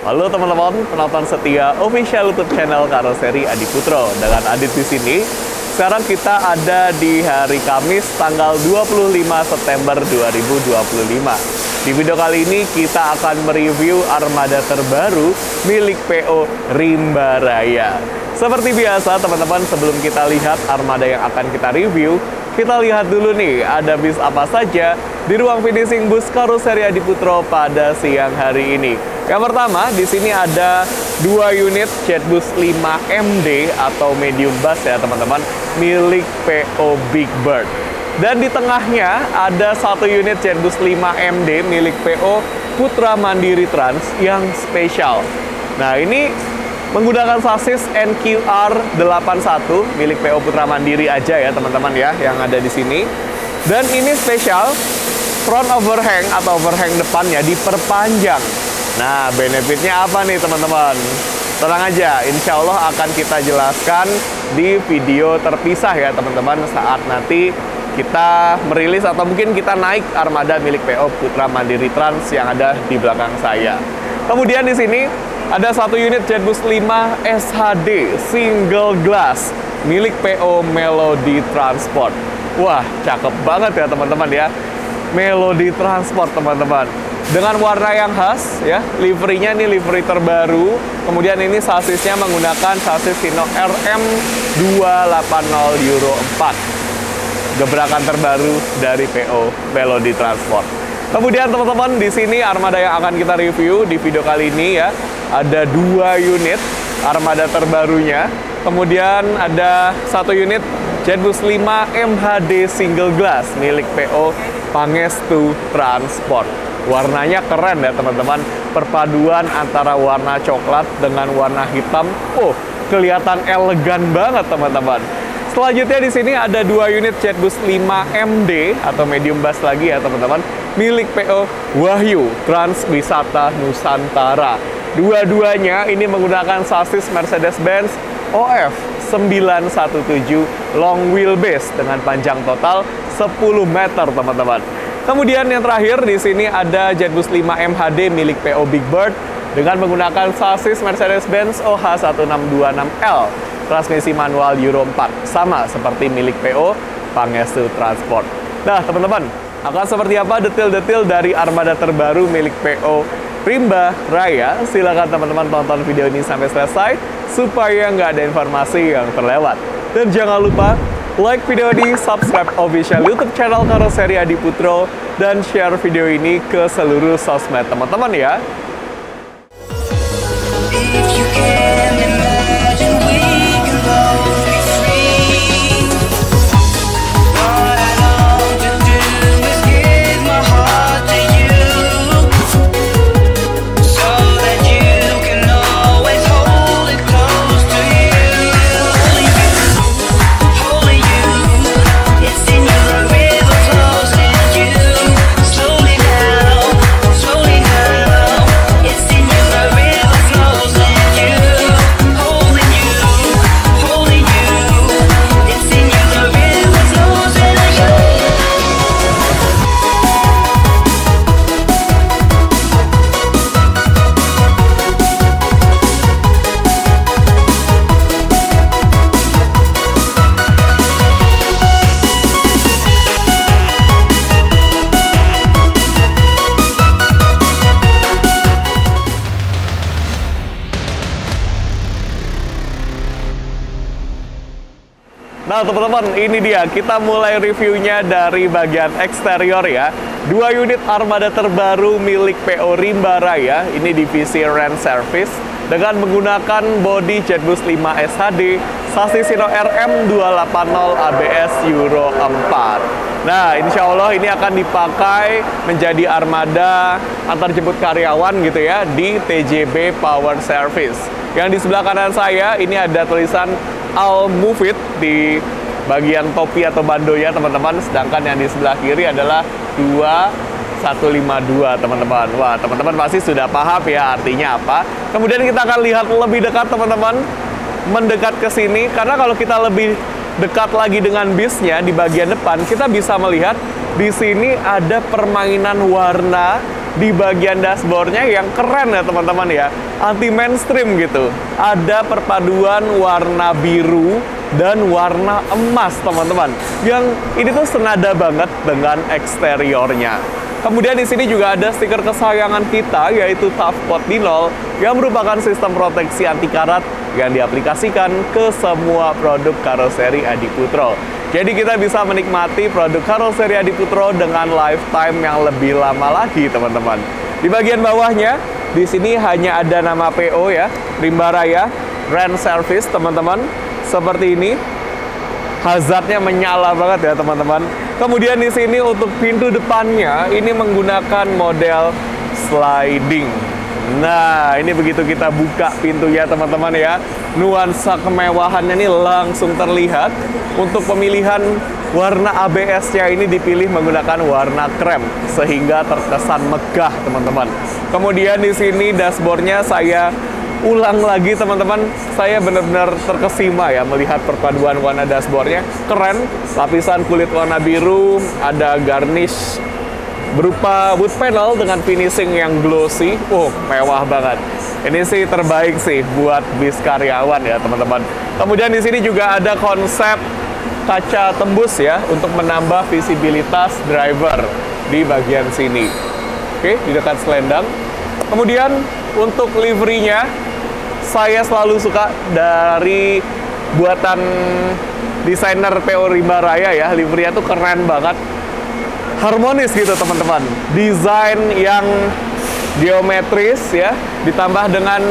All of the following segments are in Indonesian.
Halo teman-teman penonton setia official YouTube channel Karoseri Adi Putro. Dengan Adit di sini. Sekarang kita ada di hari Kamis tanggal 25 September 2025. Di video kali ini kita akan mereview armada terbaru milik PO Rimba Raya. Seperti biasa teman-teman, sebelum kita lihat armada yang akan kita review, kita lihat dulu nih ada bis apa saja di ruang finishing bus Karoseri Adi Putro pada siang hari ini. Yang pertama, di sini ada 2 unit Jetbus 5MD atau medium bus ya teman-teman, milik PO Big Bird. Dan di tengahnya ada 1 unit Jetbus 5MD milik PO Putra Mandiri Trans yang spesial. Nah, ini menggunakan sasis NQR81 milik PO Putra Mandiri aja ya teman-teman ya yang ada di sini. Dan ini spesial, front overhang atau overhang depannya diperpanjang. Nah, benefitnya apa nih teman-teman? Tenang aja, insya Allah akan kita jelaskan di video terpisah ya teman-teman saat nanti kita merilis atau mungkin kita naik armada milik PO Putra Mandiri Trans yang ada di belakang saya. Kemudian di sini ada 1 unit Jetbus 5 SHD single glass milik PO Melody Transport. Wah, cakep banget ya teman-teman ya. Melody Transport teman-teman. Dengan warna yang khas ya, liverynya ini livery terbaru. Kemudian ini sasisnya menggunakan sasis Hino RM280 Euro 4. Gebrakan terbaru dari PO Melody Transport. Kemudian teman-teman, di sini armada yang akan kita review di video kali ini ya, ada 2 unit armada terbarunya. Kemudian ada 1 unit Jetbus 5 MHD single glass milik PO Pangestu Transport. Warnanya keren ya teman-teman, perpaduan antara warna coklat dengan warna hitam. Oh, kelihatan elegan banget teman-teman. Selanjutnya di sini ada 2 unit Jetbus 5MD atau medium bus lagi ya teman-teman, milik PO Wahyu Trans Wisata Nusantara. Dua-duanya ini menggunakan sasis Mercedes-Benz OF 917 long wheelbase dengan panjang total 10 meter teman-teman. Kemudian yang terakhir di sini ada Jetbus 5 MHD milik PO Big Bird dengan menggunakan sasis Mercedes-Benz OH1626L transmisi manual Euro 4 sama seperti milik PO Pangestu Transport. Nah teman-teman, akan seperti apa detail-detail dari armada terbaru milik PO Rimba Raya? Silakan teman-teman tonton video ini sampai selesai supaya nggak ada informasi yang terlewat. Dan jangan lupa like video ini, subscribe official YouTube channel Karoseri Adi Putro, dan share video ini ke seluruh sosmed teman-teman ya. Nah teman-teman, ini dia, kita mulai reviewnya dari bagian eksterior ya. 2 unit armada terbaru milik PO Rimba Raya, ini divisi Rent Service, dengan menggunakan bodi Jetbus 5 SHD, sasis Hino RM280 ABS Euro 4. Nah, insya Allah ini akan dipakai menjadi armada antarjemput karyawan gitu ya, di TJB Power Service. Yang di sebelah kanan saya, ini ada tulisan Al Mufid di bagian topi atau bandonya teman-teman, sedangkan yang di sebelah kiri adalah 2152 teman-teman. Wah, teman-teman pasti sudah paham ya artinya apa. Kemudian kita akan lihat lebih dekat teman-teman, mendekat ke sini, karena kalau kita lebih dekat lagi dengan bisnya di bagian depan, kita bisa melihat di sini ada permainan warna di bagian dashboardnya yang keren ya teman-teman ya, anti mainstream gitu. Ada perpaduan warna biru dan warna emas teman-teman, yang ini tuh senada banget dengan eksteriornya. Kemudian di sini juga ada stiker kesayangan kita, yaitu Tough Coat Dinol, yang merupakan sistem proteksi anti karat yang diaplikasikan ke semua produk karoseri Adiputro. Jadi kita bisa menikmati produk karoseri Adiputro dengan lifetime yang lebih lama lagi, teman-teman. Di bagian bawahnya, di sini hanya ada nama PO ya, Rimba Raya Brand Service, teman-teman. Seperti ini. Hazardnya menyala banget ya, teman-teman. Kemudian di sini untuk pintu depannya, ini menggunakan model sliding. Nah, ini begitu kita buka pintunya, teman-teman ya, nuansa kemewahannya ini langsung terlihat. Untuk pemilihan warna ABS-nya ini dipilih menggunakan warna krem, sehingga terkesan megah, teman-teman. Kemudian di sini dashboardnya saya ulang lagi, teman-teman. Saya benar-benar terkesima ya melihat perpaduan warna dashboardnya. Keren, lapisan kulit warna biru, ada garnish berupa wood panel dengan finishing yang glossy. Mewah banget. Ini sih terbaik sih buat bis karyawan ya, teman-teman. Kemudian di sini juga ada konsep kaca tembus ya, untuk menambah visibilitas driver di bagian sini. Oke, di dekat selendang. Kemudian untuk liverynya, saya selalu suka dari buatan desainer PO Rimba Raya ya. Liverynya tuh keren banget, harmonis gitu, teman-teman. Desain yang geometris ya, ditambah dengan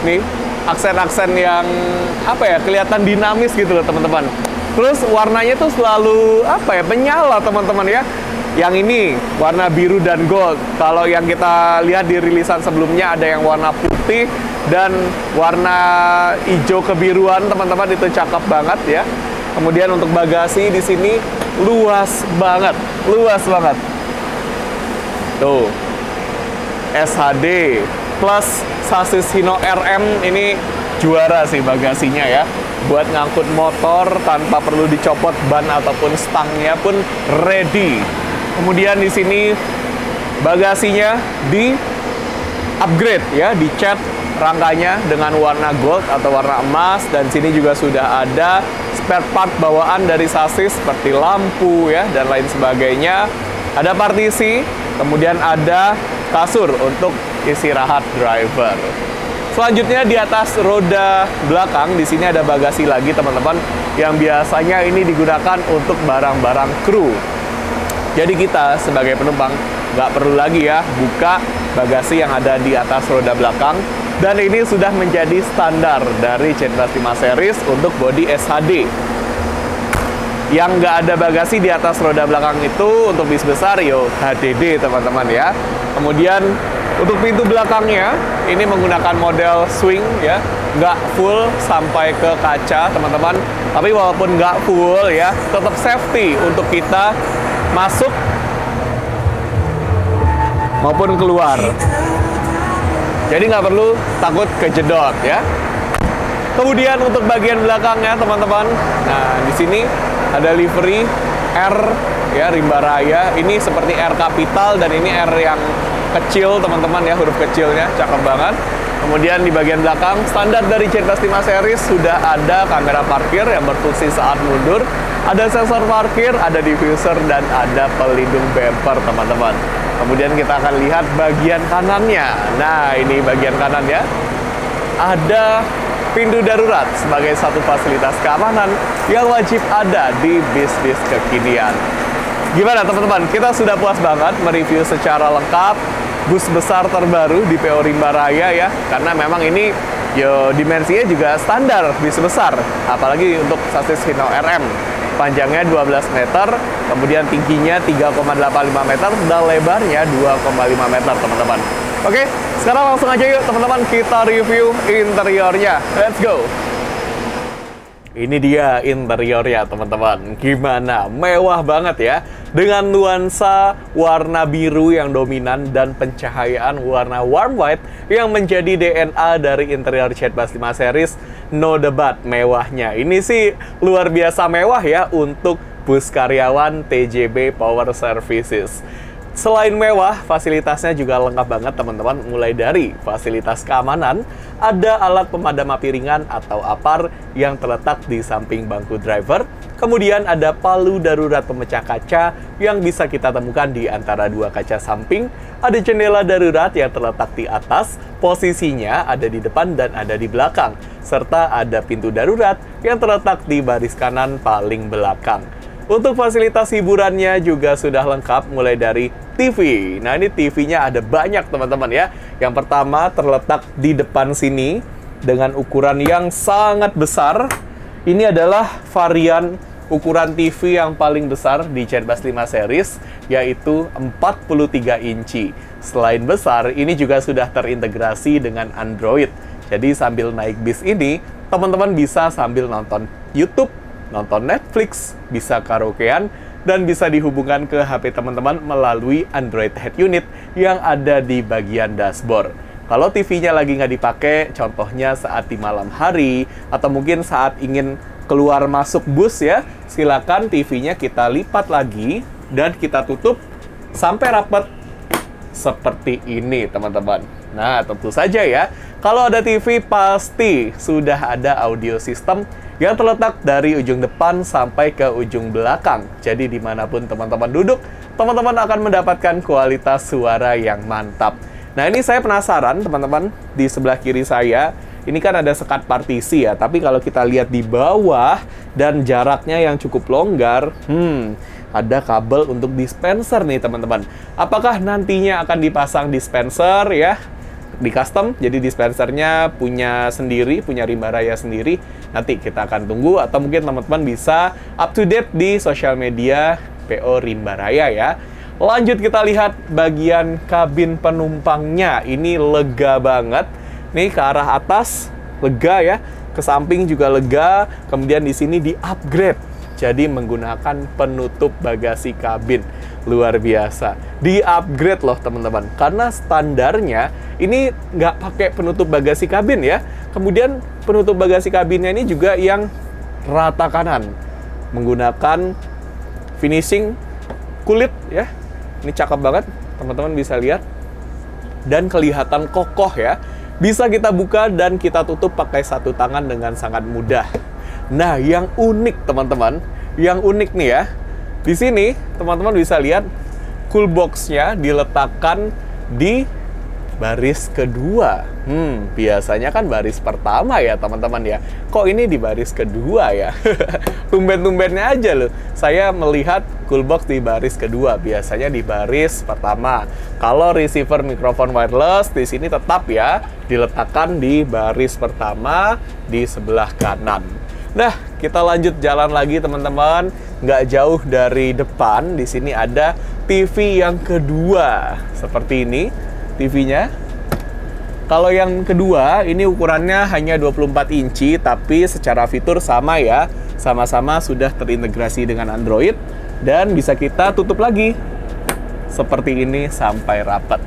nih aksen-aksen yang apa ya, kelihatan dinamis gitu loh, teman-teman. Terus warnanya tuh selalu apa ya, menyala, teman-teman ya. Yang ini warna biru dan gold. Kalau yang kita lihat di rilisan sebelumnya ada yang warna putih dan warna hijau kebiruan, teman-teman. Itu cakep banget ya. Kemudian untuk bagasi di sini luas banget, luas banget. Tuh, SHD plus sasis Hino RM, ini juara sih bagasinya ya. Buat ngangkut motor tanpa perlu dicopot ban ataupun stangnya pun ready. Kemudian di sini bagasinya di upgrade ya, dicat rangkanya dengan warna gold atau warna emas, dan sini juga sudah ada spare part bawaan dari sasis seperti lampu ya dan lain sebagainya. Ada partisi, kemudian ada kasur untuk istirahat driver. Selanjutnya di atas roda belakang di sini ada bagasi lagi, teman-teman, yang biasanya ini digunakan untuk barang-barang kru. Jadi kita sebagai penumpang nggak perlu lagi ya buka bagasi yang ada di atas roda belakang, dan ini sudah menjadi standar dari Z5 series untuk bodi SHD. Yang nggak ada bagasi di atas roda belakang itu untuk bis besar yo HDD, teman-teman ya. Kemudian untuk pintu belakangnya ini menggunakan model swing ya, nggak full sampai ke kaca, teman-teman. Tapi walaupun nggak full ya, tetap safety untuk kita masuk maupun keluar. Jadi nggak perlu takut kejedot ya. Kemudian untuk bagian belakangnya, teman-teman, nah di sini ada livery R ya, Rimba Raya. Ini seperti R kapital dan ini R yang kecil, teman-teman ya, huruf kecilnya cakep banget. Kemudian di bagian belakang standar dari Z5 series sudah ada kamera parkir yang berfungsi saat mundur, ada sensor parkir, ada diffuser, dan ada pelindung bumper, teman-teman. Kemudian kita akan lihat bagian kanannya. Nah, ini bagian kanannya ada pintu darurat sebagai satu fasilitas keamanan yang wajib ada di bis-bis kekinian. Gimana, teman-teman? Kita sudah puas banget mereview secara lengkap bus besar terbaru di PO Rimba Raya ya, karena memang ini yo dimensinya juga standar bis besar, apalagi untuk sasis Hino RM. Panjangnya 12 meter, kemudian tingginya 3,85 meter, dan lebarnya 2,5 meter, teman-teman. Oke, sekarang langsung aja yuk, teman-teman, kita review interiornya. Let's go! Ini dia interiornya, teman-teman. Gimana? Mewah banget ya. Dengan nuansa warna biru yang dominan dan pencahayaan warna warm white yang menjadi DNA dari interior Z5 series. No debat mewahnya. Ini sih luar biasa mewah ya untuk bus karyawan TJB Power Services. Selain mewah, fasilitasnya juga lengkap banget teman-teman. Mulai dari fasilitas keamanan, ada alat pemadam api ringan atau APAR yang terletak di samping bangku driver. Kemudian ada palu darurat pemecah kaca yang bisa kita temukan di antara dua kaca samping. Ada jendela darurat yang terletak di atas, posisinya ada di depan dan ada di belakang. Serta ada pintu darurat yang terletak di baris kanan paling belakang. Untuk fasilitas hiburannya juga sudah lengkap, mulai dari TV. Nah, ini TV-nya ada banyak teman-teman ya. Yang pertama terletak di depan sini dengan ukuran yang sangat besar. Ini adalah varian ukuran TV yang paling besar di ZBus 5 series, yaitu 43 inci. Selain besar, ini juga sudah terintegrasi dengan Android. Jadi sambil naik bis ini, teman-teman bisa sambil nonton YouTube, nonton Netflix, bisa karaokean, dan bisa dihubungkan ke HP teman-teman melalui Android Head Unit yang ada di bagian dashboard. Kalau TV-nya lagi nggak dipakai, contohnya saat di malam hari, atau mungkin saat ingin keluar masuk bus ya, silakan TV-nya kita lipat lagi, dan kita tutup sampai rapat seperti ini teman-teman. Nah, tentu saja ya, kalau ada TV pasti sudah ada audio system yang terletak dari ujung depan sampai ke ujung belakang. Jadi dimanapun teman-teman duduk, teman-teman akan mendapatkan kualitas suara yang mantap. Nah, ini saya penasaran teman-teman, di sebelah kiri saya, ini kan ada sekat partisi ya, tapi kalau kita lihat di bawah dan jaraknya yang cukup longgar, ada kabel untuk dispenser nih teman-teman. Apakah nantinya akan dipasang dispenser ya? Di custom, jadi dispensernya punya sendiri, punya rimba raya sendiri. Nanti kita akan tunggu, atau mungkin teman-teman bisa up to date di sosial media PO Rimba Raya ya. Lanjut kita lihat bagian kabin penumpangnya. Ini lega banget. Nih ke arah atas lega ya, ke samping juga lega. Kemudian di sini di-upgrade. Jadi menggunakan penutup bagasi kabin. Luar biasa. Di-upgrade loh teman-teman. Karena standarnya ini nggak pakai penutup bagasi kabin ya. Kemudian penutup bagasi kabinnya ini juga yang rata kanan. Menggunakan finishing kulit ya. Ini cakep banget. Teman-teman bisa lihat. Dan kelihatan kokoh ya. Bisa kita buka dan kita tutup pakai satu tangan dengan sangat mudah. Nah, yang unik teman-teman, yang unik nih ya, di sini teman-teman bisa lihat cool box-nya diletakkan di baris kedua. Biasanya kan baris pertama ya teman-teman ya. Kok ini di baris kedua ya? Tumben-tumbennya aja loh. Saya melihat cool box di baris kedua, biasanya di baris pertama. Kalau receiver mikrofon wireless di sini tetap ya diletakkan di baris pertama di sebelah kanan. Nah, kita lanjut jalan lagi teman-teman. Nggak jauh dari depan, di sini ada TV yang kedua. Seperti ini TV-nya. Kalau yang kedua, ini ukurannya hanya 24 inci, tapi secara fitur sama ya. Sama-sama sudah terintegrasi dengan Android. Dan bisa kita tutup lagi. Seperti ini sampai rapat.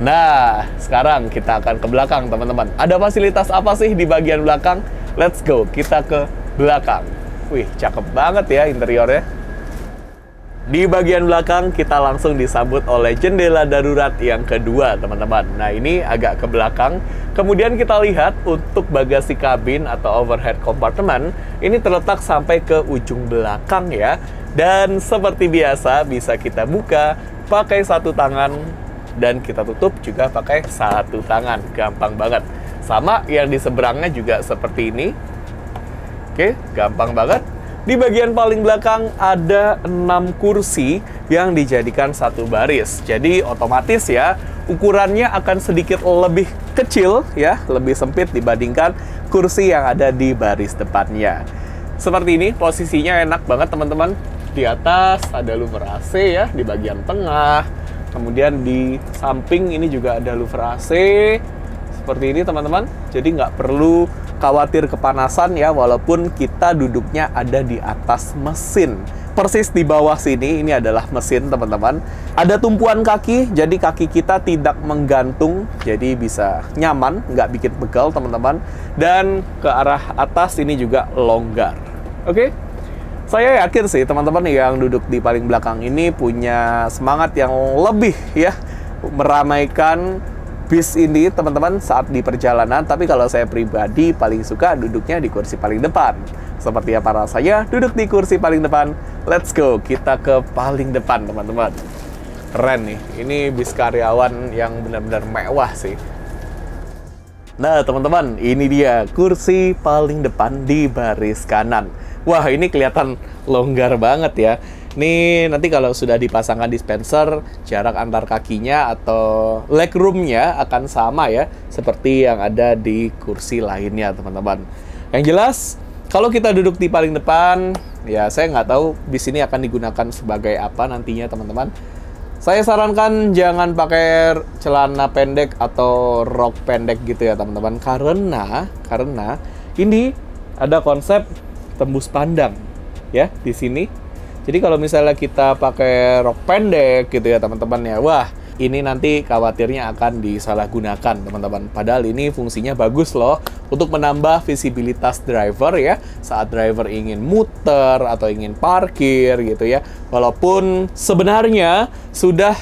Nah, sekarang kita akan ke belakang teman-teman. Ada fasilitas apa sih di bagian belakang? Let's go, kita ke belakang. Wih, cakep banget ya interiornya. Di bagian belakang kita langsung disambut oleh jendela darurat yang kedua, teman-teman. Nah, ini agak ke belakang. Kemudian kita lihat untuk bagasi kabin atau overhead compartment, ini terletak sampai ke ujung belakang ya. Dan seperti biasa bisa kita buka pakai satu tangan dan kita tutup juga pakai satu tangan. Gampang banget. Sama yang di seberangnya juga seperti ini. Oke, gampang banget. Di bagian paling belakang ada 6 kursi yang dijadikan satu baris. Jadi otomatis ya, ukurannya akan sedikit lebih kecil ya, lebih sempit dibandingkan kursi yang ada di baris depannya. Seperti ini, posisinya enak banget teman-teman. Di atas ada louver AC ya, di bagian tengah. Kemudian di samping ini juga ada louver AC. Seperti ini teman-teman. Jadi nggak perlu khawatir kepanasan ya, walaupun kita duduknya ada di atas mesin. Persis di bawah sini, ini adalah mesin teman-teman. Ada tumpuan kaki, jadi kaki kita tidak menggantung, jadi bisa nyaman, nggak bikin pegal teman-teman. Dan ke arah atas ini juga longgar. Oke? Saya yakin sih teman-teman yang duduk di paling belakang ini punya semangat yang lebih ya meramaikan bis ini teman-teman saat di perjalanan. Tapi kalau saya pribadi paling suka duduknya di kursi paling depan. Seperti apa rasanya duduk di kursi paling depan? Let's go, kita ke paling depan teman-teman. Keren nih, ini bis karyawan yang benar-benar mewah sih. Nah teman-teman, ini dia kursi paling depan di baris kanan. Wah, ini kelihatan longgar banget ya. Ini nanti kalau sudah dipasangkan dispenser, jarak antar kakinya atau legroomnya akan sama ya, seperti yang ada di kursi lainnya teman-teman. Yang jelas, kalau kita duduk di paling depan, ya saya nggak tahu bis ini akan digunakan sebagai apa nantinya teman-teman. Saya sarankan jangan pakai celana pendek atau rok pendek gitu ya teman-teman, karena ini ada konsep tembus pandang ya di sini. Jadi kalau misalnya kita pakai rok pendek gitu ya teman-teman ya, wah ini nanti khawatirnya akan disalahgunakan teman-teman. Padahal ini fungsinya bagus loh untuk menambah visibilitas driver ya saat driver ingin muter atau ingin parkir gitu ya. Walaupun sebenarnya sudah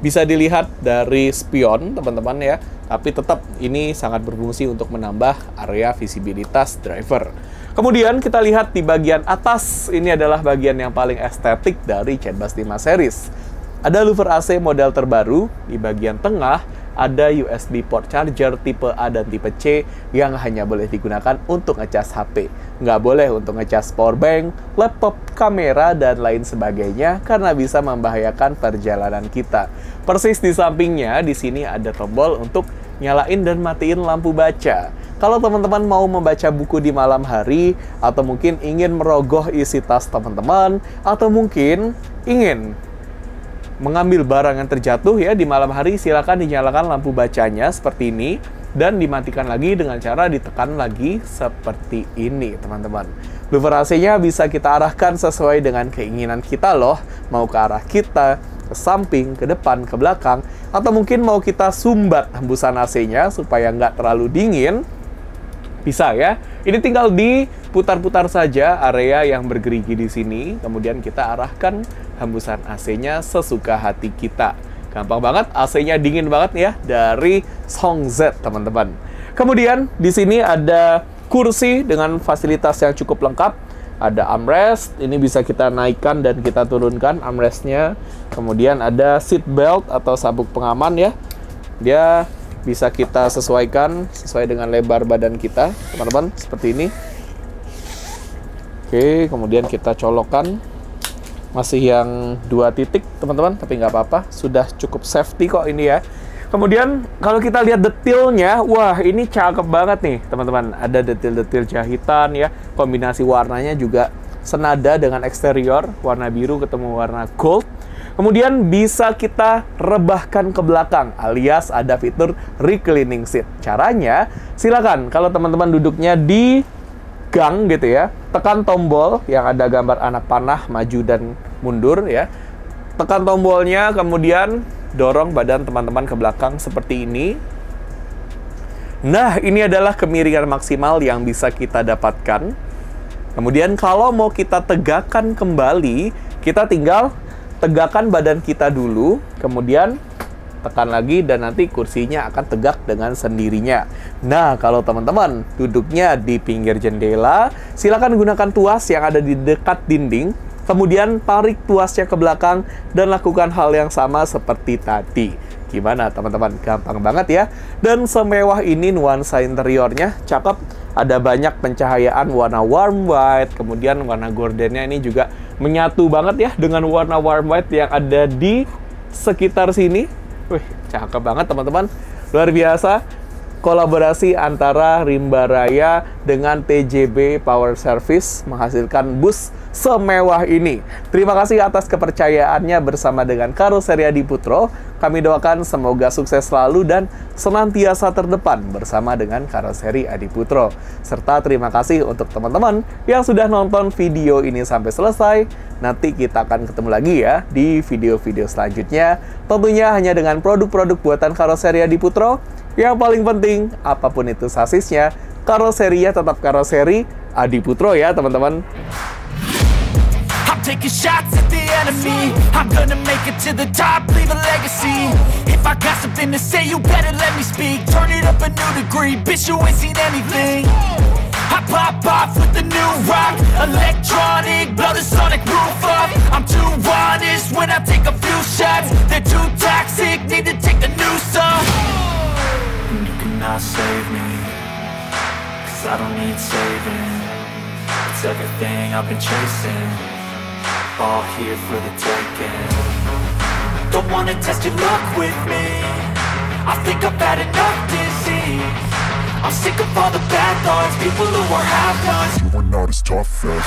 bisa dilihat dari spion teman-teman ya, tapi tetap ini sangat berfungsi untuk menambah area visibilitas driver. Kemudian kita lihat di bagian atas, ini adalah bagian yang paling estetik dari Chatbus 5 series. Ada louver AC model terbaru, di bagian tengah ada USB port charger tipe A dan tipe C yang hanya boleh digunakan untuk ngecas HP. Nggak boleh untuk ngecas powerbank, laptop, kamera, dan lain sebagainya karena bisa membahayakan perjalanan kita. Persis di sampingnya, di sini ada tombol untuk nyalain dan matiin lampu baca. Kalau teman-teman mau membaca buku di malam hari, atau mungkin ingin merogoh isi tas teman-teman, atau mungkin ingin mengambil barang yang terjatuh ya di malam hari, silakan dinyalakan lampu bacanya seperti ini dan dimatikan lagi dengan cara ditekan lagi seperti ini teman-teman. Louver AC-nya bisa kita arahkan sesuai dengan keinginan kita loh, mau ke arah kita, ke samping, ke depan, ke belakang, atau mungkin mau kita sumbat hembusan AC-nya supaya nggak terlalu dingin. Bisa ya. Ini tinggal diputar-putar saja area yang bergerigi di sini, kemudian kita arahkan hembusan AC-nya sesuka hati kita. Gampang banget, AC-nya dingin banget ya dari Songz teman-teman. Kemudian di sini ada kursi dengan fasilitas yang cukup lengkap. Ada armrest, ini bisa kita naikkan dan kita turunkan armrestnya. Kemudian ada seat belt atau sabuk pengaman ya. Dia bisa kita sesuaikan sesuai dengan lebar badan kita, teman-teman, seperti ini. Oke, kemudian kita colokkan. Masih yang 2 titik, teman-teman, tapi nggak apa-apa. Sudah cukup safety kok ini ya. Kemudian, kalau kita lihat detailnya, wah, ini cakep banget nih, teman-teman. Ada detail-detail jahitan ya. Kombinasi warnanya juga senada dengan eksterior. Warna biru ketemu warna gold. Kemudian bisa kita rebahkan ke belakang, alias ada fitur reclining seat. Caranya, silakan kalau teman-teman duduknya di gang gitu ya, tekan tombol yang ada gambar anak panah maju dan mundur ya. Tekan tombolnya, kemudian dorong badan teman-teman ke belakang seperti ini. Nah, ini adalah kemiringan maksimal yang bisa kita dapatkan. Kemudian kalau mau kita tegakkan kembali, kita tinggal tegakkan badan kita dulu, kemudian tekan lagi dan nanti kursinya akan tegak dengan sendirinya. Nah, kalau teman-teman duduknya di pinggir jendela, silakan gunakan tuas yang ada di dekat dinding, kemudian tarik tuasnya ke belakang dan lakukan hal yang sama seperti tadi. Gimana teman-teman? Gampang banget ya. Dan semewah ini nuansa interiornya cakep. Ada banyak pencahayaan warna warm white, kemudian warna gordennya ini juga menyatu banget ya dengan warna warm white yang ada di sekitar sini. Wih, cakep banget teman-teman. Luar biasa. Kolaborasi antara Rimba Raya dengan TJB Power Service menghasilkan bus semewah ini. Terima kasih atas kepercayaannya bersama dengan Karoseri Adiputro. Kami doakan semoga sukses selalu dan senantiasa terdepan bersama dengan Karoseri Adiputro. Serta terima kasih untuk teman-teman yang sudah nonton video ini sampai selesai. Nanti kita akan ketemu lagi ya di video-video selanjutnya. Tentunya hanya dengan produk-produk buatan Karoseri Adiputro. Yang paling penting, apapun itu sasisnya, karoserinya tetap Karoseri Adiputro ya teman-teman. taking shots at the enemy. I'm gonna make it to the top, leave a legacy. If I got something to say, you better let me speak. Turn it up a new degree, bitch, you ain't seen anything. I pop off with the new rock, electronic, blow the sonic roof up. I'm too honest when I take a few shots. They're too toxic, need to take the noose off. And you cannot save me, 'cause I don't need saving. It's everything I've been chasing, all here for the taking. Don't wanna test your luck with me, I think I've had enough disease. I'm sick of all the bad thoughts, people who are half-nots. You were not as tough as